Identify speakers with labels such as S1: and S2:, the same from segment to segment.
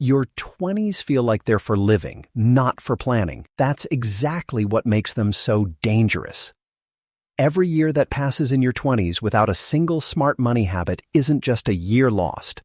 S1: Your 20s feel like they're for living, not for planning. That's exactly what makes them so dangerous. Every year that passes in your 20s without a single smart money habit isn't just a year lost.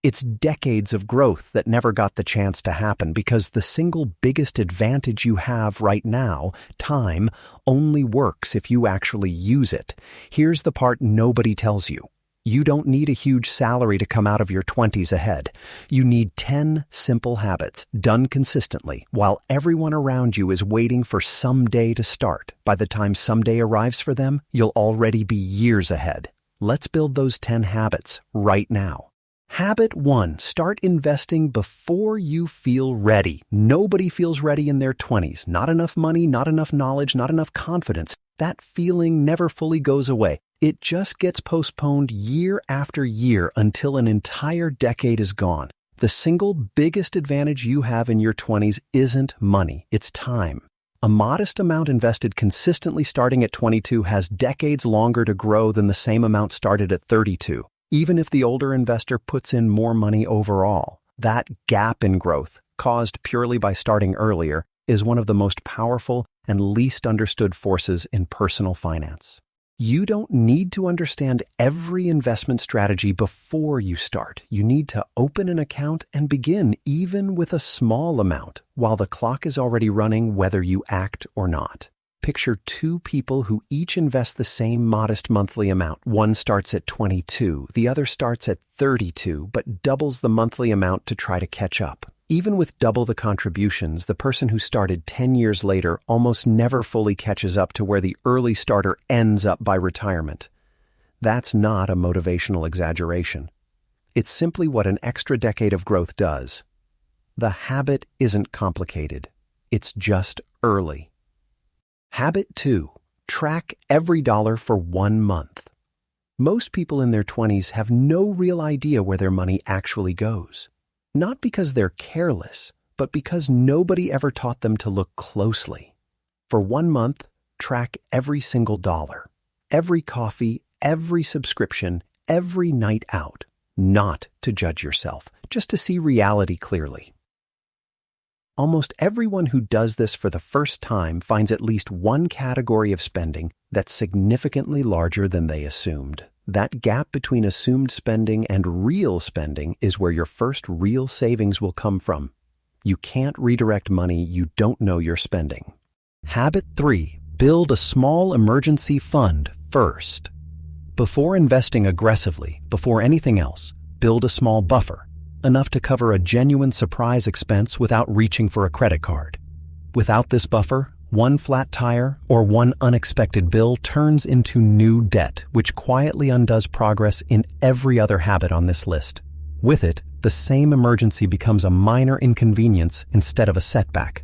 S1: It's decades of growth that never got the chance to happen because the single biggest advantage you have right now, time, only works if you actually use it. Here's the part nobody tells you. You don't need a huge salary to come out of your 20s ahead. You need 10 simple habits done consistently while everyone around you is waiting for someday to start. By the time someday arrives for them, you'll already be years ahead. Let's build those 10 habits right now. Habit 1, start investing before you feel ready. Nobody feels ready in their 20s. Not enough money, not enough knowledge, not enough confidence. That feeling never fully goes away. It just gets postponed year after year until an entire decade is gone. The single biggest advantage you have in your 20s isn't money, it's time. A modest amount invested consistently starting at 22 has decades longer to grow than the same amount started at 32. Even if the older investor puts in more money overall, that gap in growth, caused purely by starting earlier, is one of the most powerful and least understood forces in personal finance. You don't need to understand every investment strategy before you start. You need to open an account and begin even with a small amount while the clock is already running whether you act or not. Picture two people who each invest the same modest monthly amount. One starts at 22, the other starts at 32, but doubles the monthly amount to try to catch up. Even with double the contributions, the person who started 10 years later almost never fully catches up to where the early starter ends up by retirement. That's not a motivational exaggeration. It's simply what an extra decade of growth does. The habit isn't complicated. It's just early. Habit 2, track every dollar for 1 month. Most people in their 20s have no real idea where their money actually goes. Not because they're careless, but because nobody ever taught them to look closely. For 1 month, track every single dollar, every coffee, every subscription, every night out, not to judge yourself, just to see reality clearly. Almost everyone who does this for the first time finds at least one category of spending that's significantly larger than they assumed. That gap between assumed spending and real spending is where your first real savings will come from. You can't redirect money you don't know you're spending. Habit 3, build a small emergency fund first. Before investing aggressively, before anything else, build a small buffer, enough to cover a genuine surprise expense without reaching for a credit card. Without this buffer, one flat tire or one unexpected bill turns into new debt, which quietly undoes progress in every other habit on this list. With it, the same emergency becomes a minor inconvenience instead of a setback.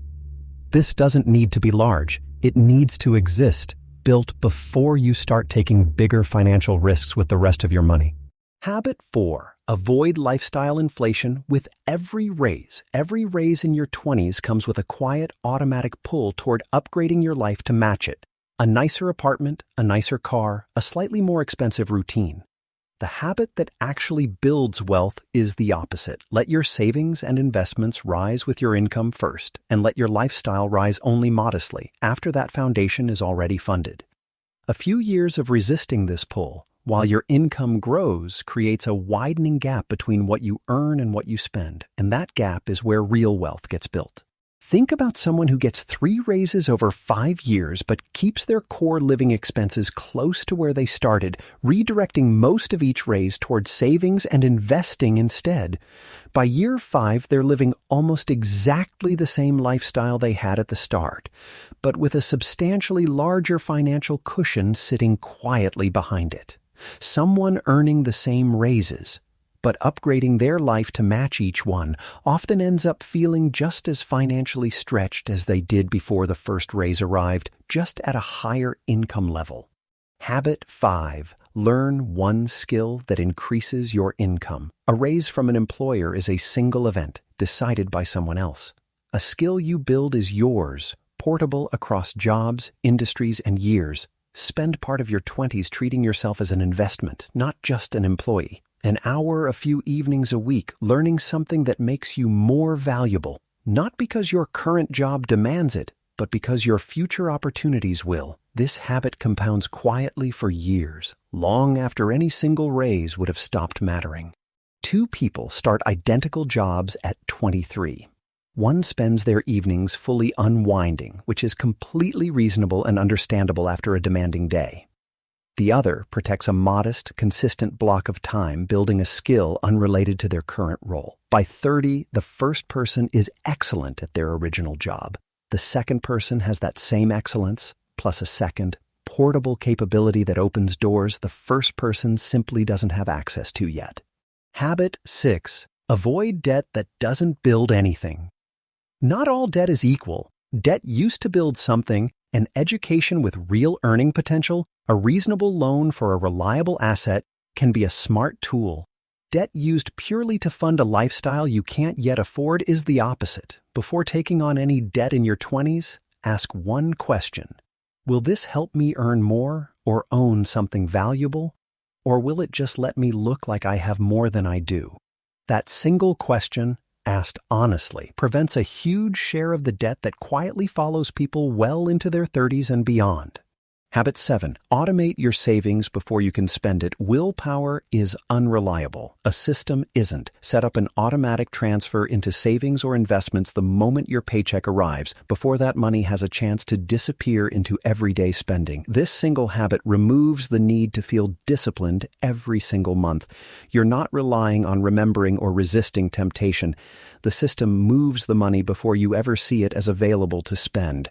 S1: This doesn't need to be large. It needs to exist, built before you start taking bigger financial risks with the rest of your money. Habit 4. Avoid lifestyle inflation with every raise. Every raise in your 20s comes with a quiet, automatic pull toward upgrading your life to match it. A nicer apartment, a nicer car, a slightly more expensive routine. The habit that actually builds wealth is the opposite. Let your savings and investments rise with your income first, and let your lifestyle rise only modestly after that foundation is already funded. A few years of resisting this pull, while your income grows, creates a widening gap between what you earn and what you spend, and that gap is where real wealth gets built. Think about someone who gets 3 raises over 5 years but keeps their core living expenses close to where they started, redirecting most of each raise toward savings and investing instead. By year 5, they're living almost exactly the same lifestyle they had at the start, but with a substantially larger financial cushion sitting quietly behind it. Someone earning the same raises, but upgrading their life to match each one, often ends up feeling just as financially stretched as they did before the first raise arrived, just at a higher income level. Habit 5. Learn one skill that increases your income. A raise from an employer is a single event, decided by someone else. A skill you build is yours, portable across jobs, industries, and years. Spend part of your 20s treating yourself as an investment, not just an employee. An hour a few evenings a week learning something that makes you more valuable, not because your current job demands it, but because your future opportunities will. This habit compounds quietly for years, long after any single raise would have stopped mattering. Two people start identical jobs at 23. One spends their evenings fully unwinding, which is completely reasonable and understandable after a demanding day. The other protects a modest, consistent block of time building a skill unrelated to their current role. By 30, the first person is excellent at their original job. The second person has that same excellence, plus a second, portable capability that opens doors the first person simply doesn't have access to yet. Habit 6. Avoid debt that doesn't build anything. Not all debt is equal. Debt used to build something, an education with real earning potential, a reasonable loan for a reliable asset, can be a smart tool. Debt used purely to fund a lifestyle you can't yet afford is the opposite. Before taking on any debt in your 20s, ask one question. Will this help me earn more or own something valuable? Or will it just let me look like I have more than I do? That single question, asked honestly, prevents a huge share of the debt that quietly follows people well into their 30s and beyond. Habit 7. Automate your savings before you can spend it. Willpower is unreliable. A system isn't. Set up an automatic transfer into savings or investments the moment your paycheck arrives, before that money has a chance to disappear into everyday spending. This single habit removes the need to feel disciplined every single month. You're not relying on remembering or resisting temptation. The system moves the money before you ever see it as available to spend.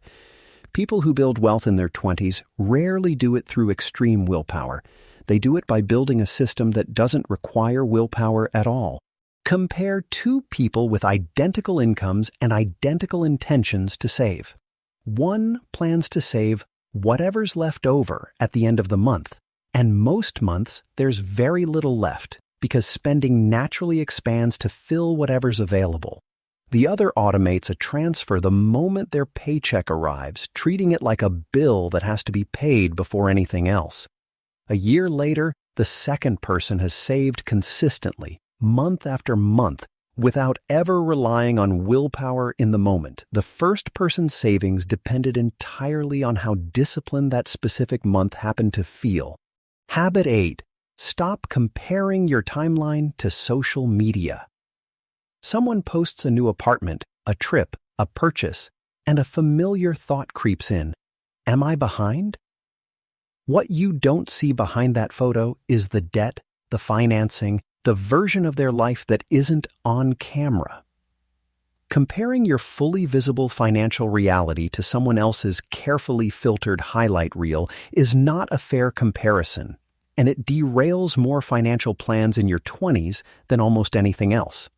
S1: People who build wealth in their 20s rarely do it through extreme willpower. They do it by building a system that doesn't require willpower at all. Compare two people with identical incomes and identical intentions to save. One plans to save whatever's left over at the end of the month, and most months there's very little left because spending naturally expands to fill whatever's available. The other automates a transfer the moment their paycheck arrives, treating it like a bill that has to be paid before anything else. A year later, the second person has saved consistently, month after month, without ever relying on willpower in the moment. The first person's savings depended entirely on how disciplined that specific month happened to feel. Habit 8. Stop comparing your timeline to social media. Someone posts a new apartment, a trip, a purchase, and a familiar thought creeps in. Am I behind? What you don't see behind that photo is the debt, the financing, the version of their life that isn't on camera. Comparing your fully visible financial reality to someone else's carefully filtered highlight reel is not a fair comparison, and it derails more financial plans in your 20s than almost anything else.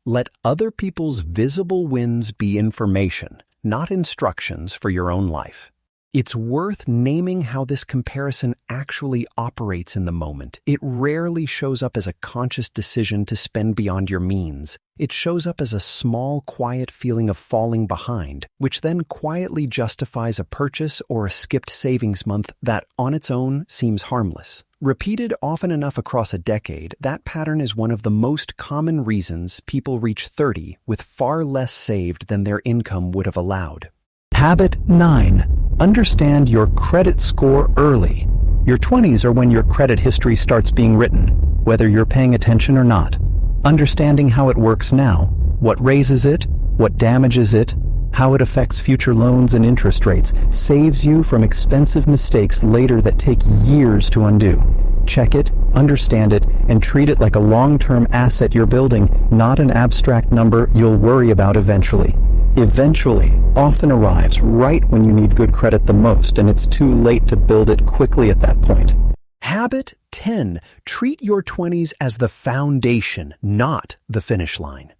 S1: Let other people's visible wins be information, not instructions for your own life. It's worth naming how this comparison actually operates in the moment. It rarely shows up as a conscious decision to spend beyond your means. It shows up as a small, quiet feeling of falling behind, which then quietly justifies a purchase or a skipped savings month that, on its own, seems harmless. Repeated often enough across a decade, that pattern is one of the most common reasons people reach 30 with far less saved than their income would have allowed. Habit 9. Understand your credit score early. Your 20s are when your credit history starts being written, whether you're paying attention or not. Understanding how it works now, what raises it, what damages it, how it affects future loans and interest rates, saves you from expensive mistakes later that take years to undo. Check it, understand it, and treat it like a long-term asset you're building, not an abstract number you'll worry about eventually. Eventually often arrives right when you need good credit the most, and it's too late to build it quickly at that point. Habit 10. Treat your 20s as the foundation, not the finish line.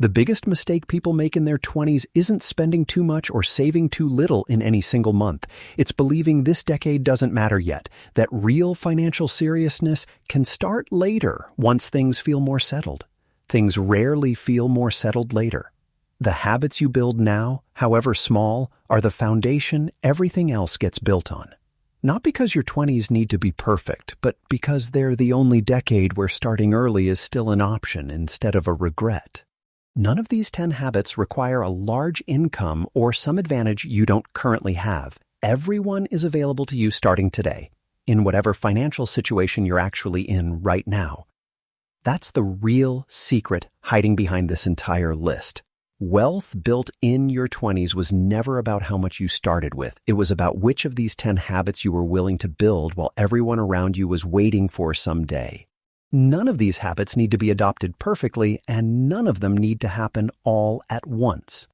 S1: The biggest mistake people make in their 20s isn't spending too much or saving too little in any single month. It's believing this decade doesn't matter yet, that real financial seriousness can start later once things feel more settled. Things rarely feel more settled later. The habits you build now, however small, are the foundation everything else gets built on. Not because your 20s need to be perfect, but because they're the only decade where starting early is still an option instead of a regret. None of these 10 habits require a large income or some advantage you don't currently have. Everyone is available to you starting today, in whatever financial situation you're actually in right now. That's the real secret hiding behind this entire list. Wealth built in your 20s was never about how much you started with. It was about which of these 10 habits you were willing to build while everyone around you was waiting for someday. None of these habits need to be adopted perfectly, and none of them need to happen all at once.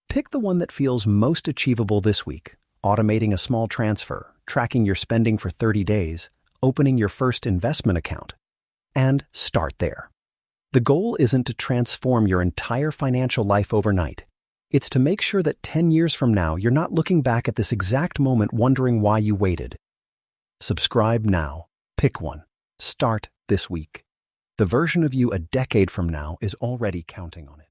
S1: Pick the one that feels most achievable this week: automating a small transfer, tracking your spending for 30 days, opening your first investment account, and start there. The goal isn't to transform your entire financial life overnight. It's to make sure that 10 years from now, you're not looking back at this exact moment wondering why you waited. Subscribe now. Pick one. Start this week. The version of you a decade from now is already counting on it.